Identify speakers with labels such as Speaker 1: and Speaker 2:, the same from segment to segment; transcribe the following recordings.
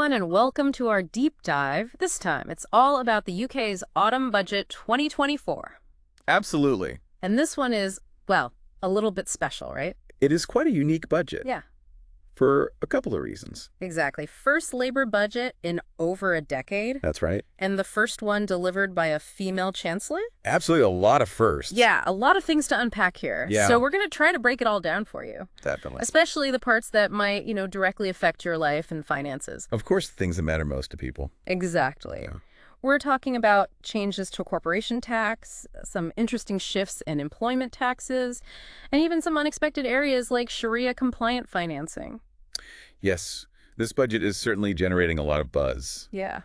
Speaker 1: everyone, and welcome to our deep dive. This time, it's all about the UK's autumn budget 2024.
Speaker 2: Absolutely.
Speaker 1: And this one is, well, a little bit special, right?
Speaker 2: It is quite a unique budget.
Speaker 1: Yeah.
Speaker 2: For a couple of reasons.
Speaker 1: Exactly. First Labour budget in over a decade.
Speaker 2: That's right.
Speaker 1: And the first one delivered by a female chancellor.
Speaker 2: Absolutely a lot of firsts.
Speaker 1: Yeah, a lot of things to unpack here.
Speaker 2: Yeah.
Speaker 1: So we're going to try to break it all down for you.
Speaker 2: Definitely.
Speaker 1: Especially the parts that might, directly affect your life and finances.
Speaker 2: Of course, the things that matter most to people.
Speaker 1: Exactly.
Speaker 2: Yeah.
Speaker 1: We're talking about changes to corporation tax, some interesting shifts in employment taxes, and even some unexpected areas like Sharia-compliant financing.
Speaker 2: Yes, this budget is certainly generating a lot of buzz.
Speaker 1: Yeah.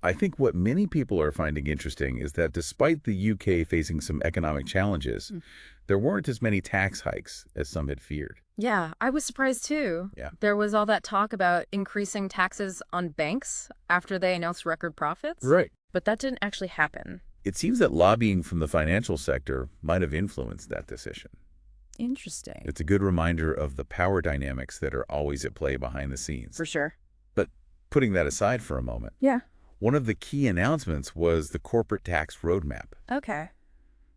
Speaker 2: I think what many people are finding interesting is that despite the UK facing some economic challenges, there weren't as many tax hikes as some had feared.
Speaker 1: Yeah, I was surprised too.
Speaker 2: Yeah.
Speaker 1: There was all that talk about increasing taxes on banks after they announced record profits.
Speaker 2: Right.
Speaker 1: But that didn't actually happen.
Speaker 2: It seems that lobbying from the financial sector might have influenced that decision.
Speaker 1: Interesting.
Speaker 2: It's a good reminder of the power dynamics that are always at play behind the scenes.
Speaker 1: For sure.
Speaker 2: But putting that aside for a moment,
Speaker 1: Yeah.
Speaker 2: one of the key announcements was the corporate tax roadmap,
Speaker 1: Okay.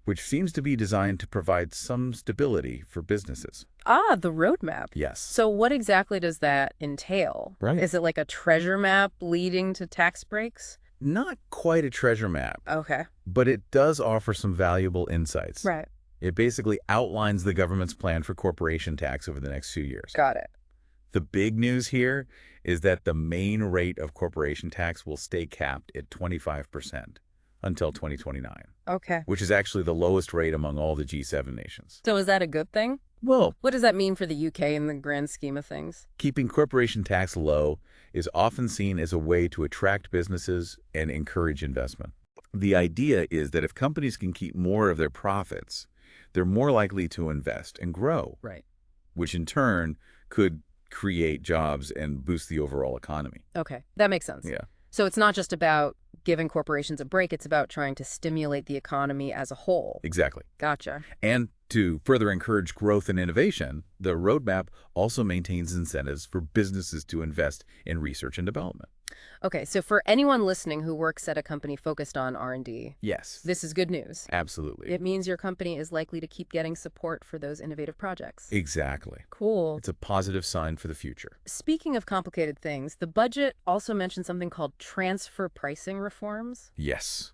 Speaker 2: which seems to be designed to provide some stability for businesses.
Speaker 1: Ah, the roadmap.
Speaker 2: Yes.
Speaker 1: So what exactly does that entail?
Speaker 2: Right.
Speaker 1: Is it like a treasure map leading to tax breaks?
Speaker 2: Not quite a treasure map,
Speaker 1: Okay.
Speaker 2: but it does offer some valuable insights.
Speaker 1: Right.
Speaker 2: It basically outlines the government's plan for corporation tax over the next few years.
Speaker 1: Got it.
Speaker 2: The big news here is that the main rate of corporation tax will stay capped at 25% until 2029,
Speaker 1: Okay.
Speaker 2: which is actually the lowest rate among all the G7 nations.
Speaker 1: So is that a good thing?
Speaker 2: Well,
Speaker 1: What does that mean for the UK in the grand scheme of things?
Speaker 2: keeping corporation tax low is often seen as a way to attract businesses and encourage investment. The idea is that if companies can keep more of their profits, they're more likely to invest and grow,
Speaker 1: Right.
Speaker 2: which in turn could create jobs and boost the overall economy.
Speaker 1: Okay. That makes sense.
Speaker 2: Yeah,
Speaker 1: So it's not just about giving corporations a break, it's about trying to stimulate the economy as a whole.
Speaker 2: exactly.
Speaker 1: Gotcha.
Speaker 2: And to further encourage growth and innovation, the roadmap also maintains incentives for businesses to invest in research and development.
Speaker 1: Okay, so for anyone listening who works at a company focused on R&D,
Speaker 2: Yes,
Speaker 1: this is good news.
Speaker 2: absolutely.
Speaker 1: It means your company is likely to keep getting support for those innovative projects.
Speaker 2: Exactly.
Speaker 1: Cool.
Speaker 2: It's a positive sign for the future.
Speaker 1: Speaking of complicated things, the budget also mentioned something called transfer pricing reforms.
Speaker 2: Yes,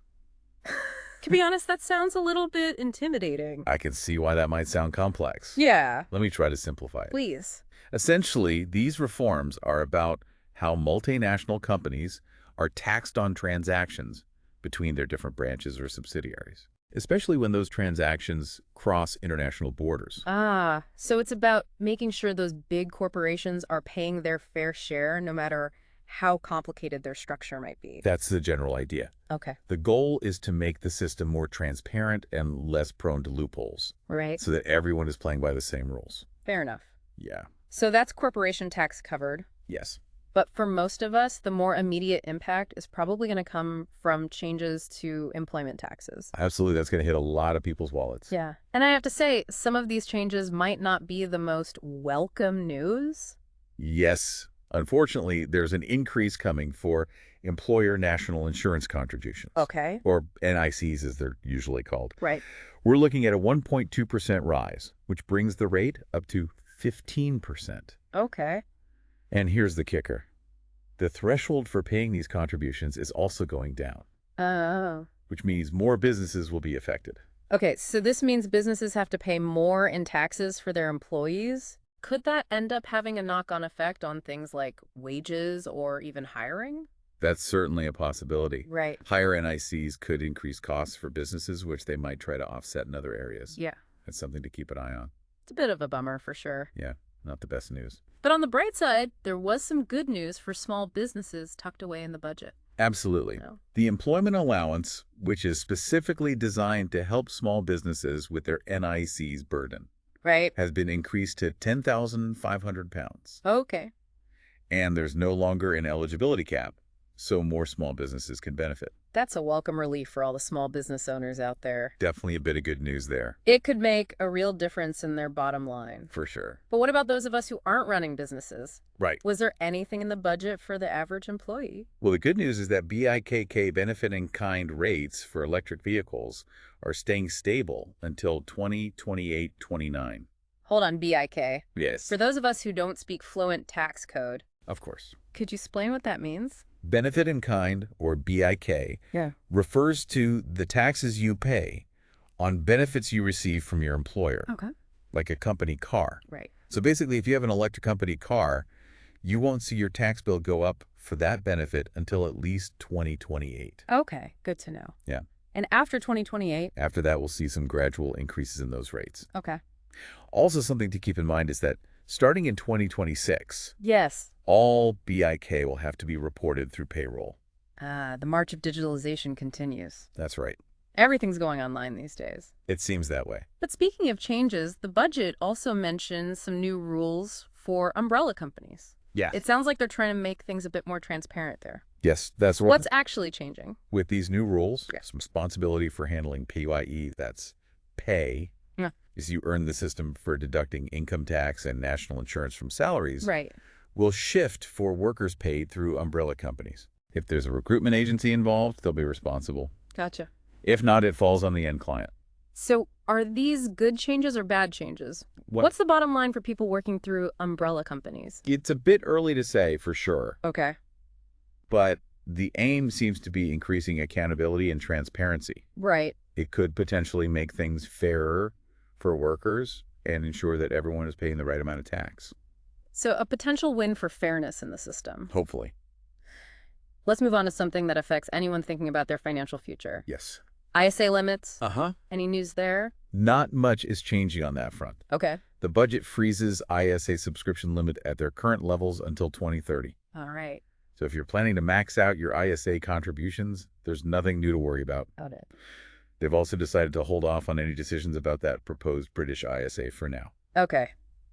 Speaker 1: To be honest, that sounds a little bit intimidating.
Speaker 2: I can see why that might sound complex.
Speaker 1: Yeah,
Speaker 2: Let me try to simplify it.
Speaker 1: please.
Speaker 2: Essentially, these reforms are about how multinational companies are taxed on transactions between their different branches or subsidiaries, especially when those transactions cross international borders.
Speaker 1: Ah, so it's about making sure those big corporations are paying their fair share no matter how complicated their structure might be.
Speaker 2: That's the general idea.
Speaker 1: Okay,
Speaker 2: The goal is to make the system more transparent and less prone to loopholes
Speaker 1: right.
Speaker 2: so that everyone is playing by the same rules.
Speaker 1: Fair enough.
Speaker 2: Yeah.
Speaker 1: So that's corporation tax covered.
Speaker 2: Yes.
Speaker 1: But for most of us, the more immediate impact is probably going to come from changes to employment taxes.
Speaker 2: Absolutely. That's going to hit a lot of people's wallets.
Speaker 1: Yeah. And I have to say, some of these changes might not be the most welcome news.
Speaker 2: Yes. Unfortunately, there's an increase coming for employer national insurance contributions.
Speaker 1: Okay.
Speaker 2: Or NICs, as they're usually called.
Speaker 1: Right.
Speaker 2: We're looking at a 1.2% rise, which brings the rate up to 15%.
Speaker 1: Okay.
Speaker 2: And here's the kicker. The threshold for paying these contributions is also going down,
Speaker 1: Oh.
Speaker 2: which means more businesses will be affected.
Speaker 1: Okay, so this means businesses have to pay more in taxes for their employees. Could that end up having a knock-on effect on things like wages or even hiring?
Speaker 2: That's certainly a possibility.
Speaker 1: Right.
Speaker 2: Higher NICs could increase costs for businesses, which they might try to offset in other areas.
Speaker 1: Yeah.
Speaker 2: That's something to keep an eye on.
Speaker 1: It's a bit of a bummer for sure.
Speaker 2: Yeah, not the best news.
Speaker 1: But on the bright side, there was some good news for small businesses tucked away in the budget.
Speaker 2: Absolutely.
Speaker 1: So,
Speaker 2: The employment allowance, which is specifically designed to help small businesses with their NIC's burden,
Speaker 1: right.
Speaker 2: has been increased to £10,500.
Speaker 1: Okay.
Speaker 2: And there's no longer an eligibility cap, so more small businesses can benefit.
Speaker 1: That's a welcome relief for all the small business owners out there.
Speaker 2: Definitely a bit of good news there.
Speaker 1: It could make a real difference in their bottom line.
Speaker 2: For sure.
Speaker 1: But what about those of us who aren't running businesses?
Speaker 2: Right.
Speaker 1: Was there anything in the budget for the average employee?
Speaker 2: Well, the good news is that 𝗵𝗃𝗃 benefit-in-kind rates for electric vehicles are staying stable until 2028-29.
Speaker 1: Hold on, BIK.
Speaker 2: Yes.
Speaker 1: For those of us who don't speak fluent tax code,
Speaker 2: Of course.
Speaker 1: could you explain what that means?
Speaker 2: Benefit-in-kind, or BIK,
Speaker 1: Yeah.
Speaker 2: refers to the taxes you pay on benefits you receive from your employer,
Speaker 1: Okay.
Speaker 2: like a company car.
Speaker 1: Right.
Speaker 2: So basically, if you have an electric company car, you won't see your tax bill go up for that benefit until at least 2028.
Speaker 1: Okay, good to know.
Speaker 2: Yeah.
Speaker 1: And after 2028?
Speaker 2: After that, we'll see some gradual increases in those rates.
Speaker 1: Okay.
Speaker 2: Also, something to keep in mind is that starting in 2026,
Speaker 1: Yes.
Speaker 2: all BIK will have to be reported through payroll.
Speaker 1: The march of digitalization continues.
Speaker 2: That's right.
Speaker 1: Everything's going online these days.
Speaker 2: It seems that way.
Speaker 1: But speaking of changes, the budget also mentions some new rules for umbrella companies.
Speaker 2: Yeah.
Speaker 1: It sounds like they're trying to make things a bit more transparent there.
Speaker 2: Yes, that's what.
Speaker 1: What's actually changing?
Speaker 2: With these new rules,
Speaker 1: Yeah.
Speaker 2: some responsibility for handling PYE, that's pay,
Speaker 1: Yeah.
Speaker 2: is you earn the system for deducting income tax and national insurance from salaries,
Speaker 1: Right.
Speaker 2: will shift for workers paid through umbrella companies. If there's a recruitment agency involved, they'll be responsible.
Speaker 1: Gotcha.
Speaker 2: If not, it falls on the end client.
Speaker 1: So are these good changes or bad changes? What's the bottom line for people working through umbrella companies?
Speaker 2: It's a bit early to say for sure,
Speaker 1: Okay.
Speaker 2: but the aim seems to be increasing accountability and transparency.
Speaker 1: Right.
Speaker 2: It could potentially make things fairer for workers and ensure that everyone is paying the right amount of tax.
Speaker 1: So a potential win for fairness in the system.
Speaker 2: Hopefully.
Speaker 1: Let's move on to something that affects anyone thinking about their financial future.
Speaker 2: Yes.
Speaker 1: ISA limits.
Speaker 2: Uh-huh.
Speaker 1: Any news there?
Speaker 2: Not much is changing on that front.
Speaker 1: Okay.
Speaker 2: The budget freezes ISA subscription limit at their current levels until 2030.
Speaker 1: All right.
Speaker 2: So if you're planning to max out your ISA contributions, there's nothing new to worry about.
Speaker 1: Got it.
Speaker 2: They've also decided to hold off on any decisions about that proposed British ISA for now.
Speaker 1: Okay.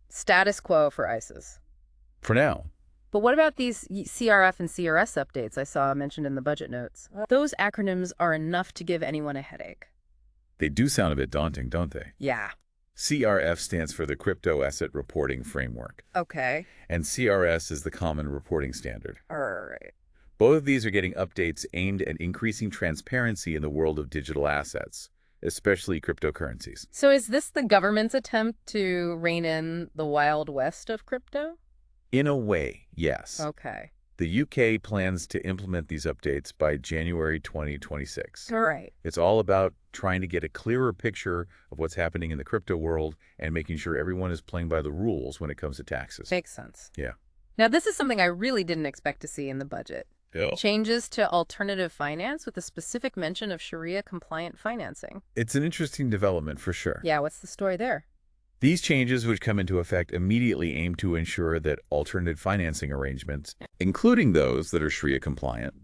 Speaker 1: Status quo for ISAs.
Speaker 2: For now.
Speaker 1: But what about these CRF and CRS updates I saw mentioned in the budget notes? Those acronyms are enough to give anyone a headache.
Speaker 2: They do sound a bit daunting, don't they?
Speaker 1: Yeah.
Speaker 2: CRF stands for the Crypto Asset Reporting Framework,
Speaker 1: Okay.
Speaker 2: and CRS is the Common Reporting Standard.
Speaker 1: All right.
Speaker 2: Both of these are getting updates aimed at increasing transparency in the world of digital assets, especially cryptocurrencies.
Speaker 1: So is this the government's attempt to rein in the Wild West of crypto?
Speaker 2: In a way, yes.
Speaker 1: Okay.
Speaker 2: The UK plans to implement these updates by January 2026.
Speaker 1: All right.
Speaker 2: It's all about trying to get a clearer picture of what's happening in the crypto world and making sure everyone is playing by the rules when it comes to taxes.
Speaker 1: Makes sense.
Speaker 2: Yeah.
Speaker 1: Now, this is something I really didn't expect to see in the budget.
Speaker 2: Yeah.
Speaker 1: Changes to alternative finance with a specific mention of Sharia-compliant financing.
Speaker 2: It's an interesting development for sure.
Speaker 1: Yeah, what's the story there?
Speaker 2: These changes, which come into effect immediately, aim to ensure that alternative financing arrangements, including those that are Sharia compliant,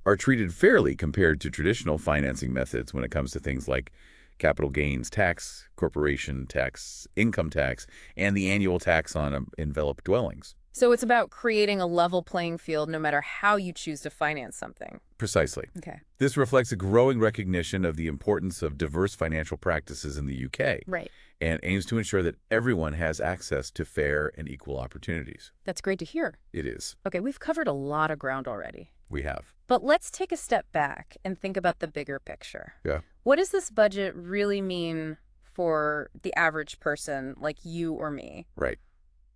Speaker 2: are treated fairly compared to traditional financing methods when it comes to things like capital gains tax, corporation tax, income tax, and the annual tax on enveloped dwellings.
Speaker 1: So it's about creating a level playing field no matter how you choose to finance something.
Speaker 2: Precisely.
Speaker 1: Okay.
Speaker 2: This reflects a growing recognition of the importance of diverse financial practices in the UK.
Speaker 1: Right.
Speaker 2: And aims to ensure that everyone has access to fair and equal opportunities.
Speaker 1: That's great to hear.
Speaker 2: It is.
Speaker 1: Okay, we've covered a lot of ground already.
Speaker 2: We have.
Speaker 1: But let's take a step back and think about the bigger picture.
Speaker 2: Yeah.
Speaker 1: What does this budget really mean for the average person like you or me?
Speaker 2: Right.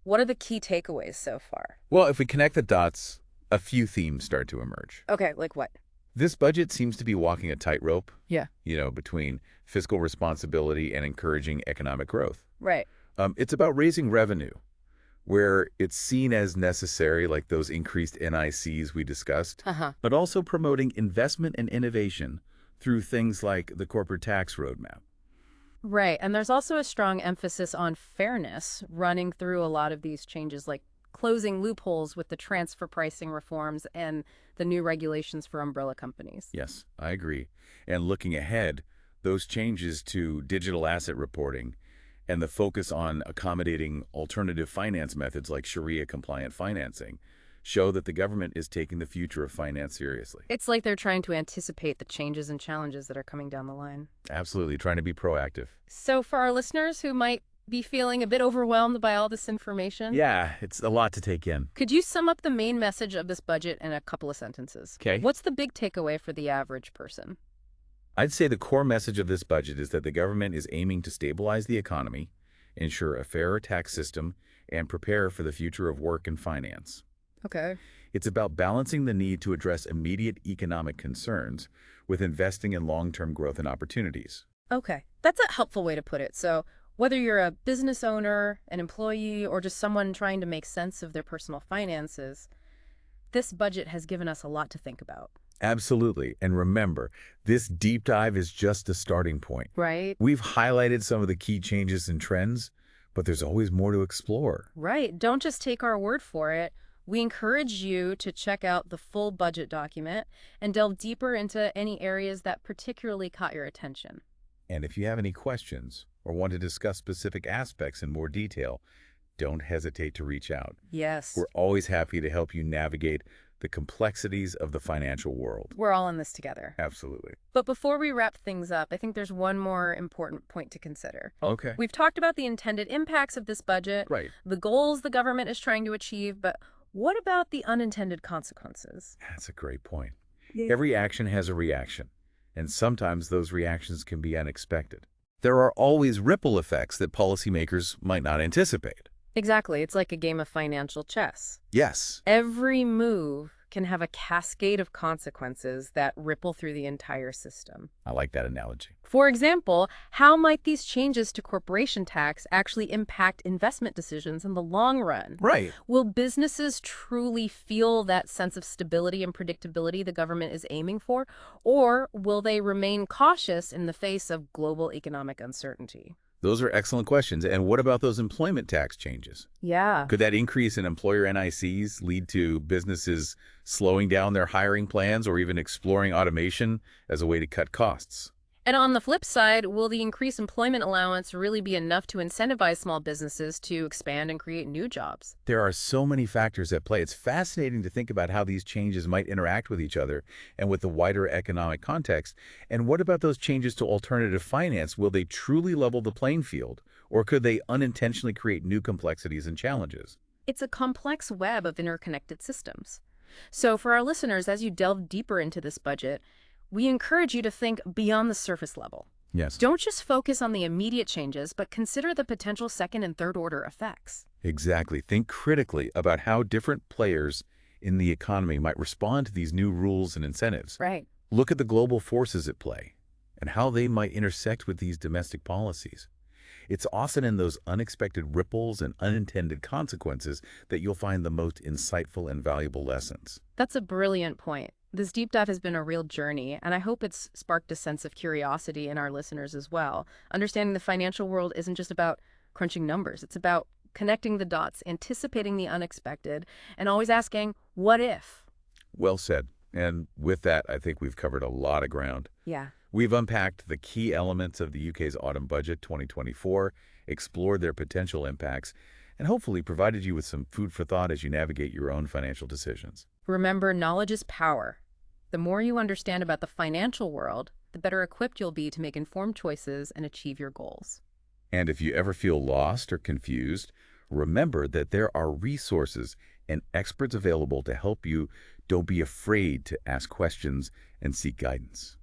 Speaker 1: What are the key takeaways so far?
Speaker 2: Well, if we connect the dots, a few themes start to emerge.
Speaker 1: Okay, like what?
Speaker 2: This budget seems to be walking a tightrope,
Speaker 1: Yeah.
Speaker 2: between fiscal responsibility and encouraging economic growth.
Speaker 1: Right.
Speaker 2: It's about raising revenue, where it's seen as necessary, like those increased NICs we discussed, but also promoting investment and innovation through things like the corporate tax roadmap.
Speaker 1: Right. And there's also a strong emphasis on fairness running through a lot of these changes, like closing loopholes with the transfer pricing reforms and the new regulations for umbrella companies.
Speaker 2: Yes, I agree. And looking ahead, those changes to digital asset reporting and the focus on accommodating alternative finance methods like Sharia-compliant financing show that the government is taking the future of finance seriously.
Speaker 1: It's like they're trying to anticipate the changes and challenges that are coming down the line.
Speaker 2: Absolutely, trying to be proactive.
Speaker 1: So for our listeners who might be feeling a bit overwhelmed by all this information,
Speaker 2: Yeah, it's a lot to take in.
Speaker 1: could you sum up the main message of this budget in a couple of sentences?
Speaker 2: Okay.
Speaker 1: What's the big takeaway for the average person?
Speaker 2: I'd say the core message of this budget is that the government is aiming to stabilize the economy, ensure a fairer tax system, and prepare for the future of work and finance.
Speaker 1: Okay.
Speaker 2: It's about balancing the need to address immediate economic concerns with investing in long-term growth and opportunities.
Speaker 1: Okay. That's a helpful way to put it. So whether you're a business owner, an employee, or just someone trying to make sense of their personal finances, this budget has given us a lot to think about.
Speaker 2: Absolutely. And remember, this deep dive is just a starting point.
Speaker 1: Right?
Speaker 2: We've highlighted some of the key changes and trends, but there's always more to explore.
Speaker 1: Right. Don't just take our word for it. We encourage you to check out the full budget document and delve deeper into any areas that particularly caught your attention.
Speaker 2: And if you have any questions or want to discuss specific aspects in more detail, don't hesitate to reach out.
Speaker 1: Yes.
Speaker 2: We're always happy to help you navigate the complexities of the financial world.
Speaker 1: We're all in this together.
Speaker 2: Absolutely.
Speaker 1: But before we wrap things up, I think there's one more important point to consider.
Speaker 2: Okay.
Speaker 1: We've talked about the intended impacts of this budget,
Speaker 2: Right.
Speaker 1: the goals the government is trying to achieve, but what about the unintended consequences?
Speaker 2: That's a great point. Every action has a reaction, and sometimes those reactions can be unexpected. There are always ripple effects that policymakers might not anticipate.
Speaker 1: Exactly. It's like a game of financial chess.
Speaker 2: Yes.
Speaker 1: Every move can have a cascade of consequences that ripple through the entire system.
Speaker 2: I like that analogy.
Speaker 1: For example, how might these changes to corporation tax actually impact investment decisions in the long run?
Speaker 2: Right.
Speaker 1: Will businesses truly feel that sense of stability and predictability the government is aiming for, or will they remain cautious in the face of global economic uncertainty?
Speaker 2: Those are excellent questions. And what about those employment tax changes?
Speaker 1: Yeah.
Speaker 2: Could that increase in employer NICs lead to businesses slowing down their hiring plans or even exploring automation as a way to cut costs?
Speaker 1: And on the flip side, will the increased employment allowance really be enough to incentivize small businesses to expand and create new jobs?
Speaker 2: There are so many factors at play. It's fascinating to think about how these changes might interact with each other and with the wider economic context. And what about those changes to alternative finance? Will they truly level the playing field, or could they unintentionally create new complexities and challenges?
Speaker 1: It's a complex web of interconnected systems. So for our listeners, as you delve deeper into this budget, we encourage you to think beyond the surface level.
Speaker 2: Yes.
Speaker 1: Don't just focus on the immediate changes, but consider the potential second and third order effects.
Speaker 2: Exactly. Think critically about how different players in the economy might respond to these new rules and incentives.
Speaker 1: Right.
Speaker 2: Look at the global forces at play and how they might intersect with these domestic policies. It's often in those unexpected ripples and unintended consequences that you'll find the most insightful and valuable lessons.
Speaker 1: That's a brilliant point. This deep dive has been a real journey, and I hope it's sparked a sense of curiosity in our listeners as well. Understanding the financial world isn't just about crunching numbers. It's about connecting the dots, anticipating the unexpected, and always asking, what if?
Speaker 2: Well said. And with that, I think we've covered a lot of ground.
Speaker 1: Yeah.
Speaker 2: We've unpacked the key elements of the UK's autumn budget 2024, explored their potential impacts, and hopefully provided you with some food for thought as you navigate your own financial decisions.
Speaker 1: Remember, knowledge is power. The more you understand about the financial world, the better equipped you'll be to make informed choices and achieve your goals.
Speaker 2: And if you ever feel lost or confused, remember that there are resources and experts available to help you. Don't be afraid to ask questions and seek guidance.